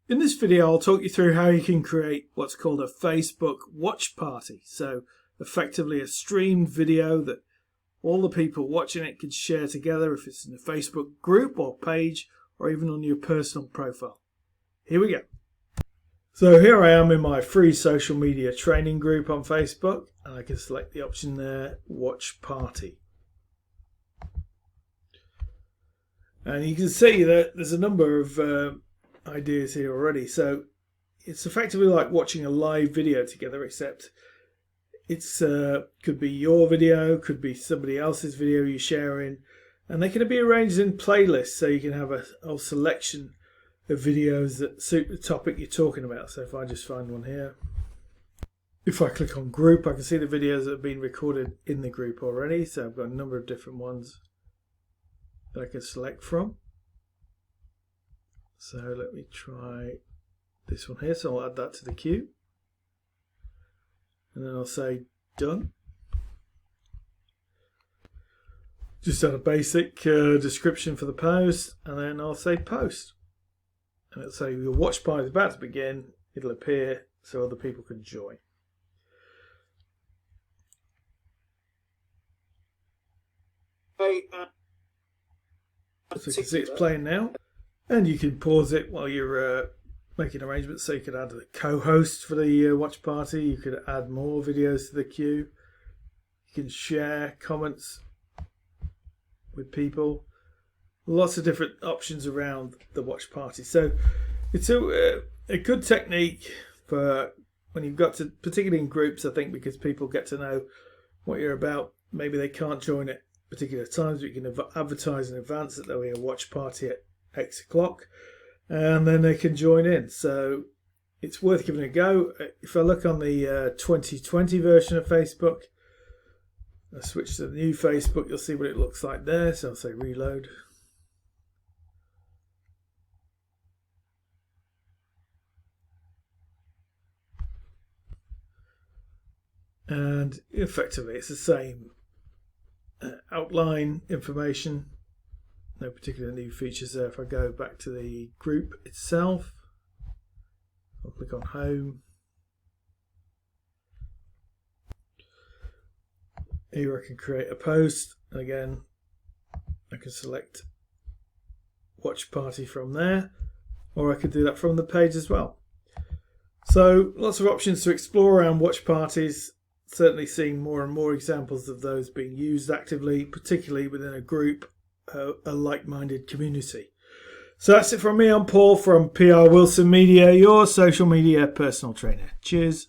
In this video, I'll talk you through how you can create what's called a Facebook watch party. So effectively a streamed video that all the people watching it can share together if it's in a Facebook group or page or even on your personal profile. Here we go. So here I am in my free social media training group on Facebook, and I can select the option there, Watch Party. And you can see that there's a number of ideas here already. So it's effectively like watching a live video together, except it's could be your video, could be somebody else's video you're sharing, and they can be arranged in playlists, so you can have a whole selection of videos that suit the topic you're talking about. So if I just find one here, if I click on group, I can see the videos that have been recorded in the group already. So I've got a number of different ones that I can select from. So let me try this one here. So I'll add that to the queue. And then I'll say done. Just add a basic description for the post, and then I'll say post. And it'll say your watch party is about to begin. It'll appear so other people can join. So you can see it's playing now, and you can pause it while you're making arrangements. So you could add a co-host for the watch party. You could add more videos to the queue. You can share comments with people. Lots of different options around the watch party. So it's a good technique for when you've got to, particularly in groups, I think, because people get to know what you're about. Maybe they can't join at particular times, but you can advertise in advance that there'll be a watch party at X o'clock, and then they can join in. So it's worth giving it a go. If I look on the 2020 version of Facebook, I switch to the new Facebook, you'll see what it looks like there. So I'll say reload. And effectively it's the same outline information, no particular new features there. If I go back to the group itself, I'll click on home. Here I can create a post, and again I can select watch party from there, or I could do that from the page as well. So lots of options to explore around watch parties. Certainly seeing more and more examples of those being used actively, particularly within a group, a like-minded community. So that's it from me. I'm Paul from PR Wilson Media, your social media personal trainer. Cheers.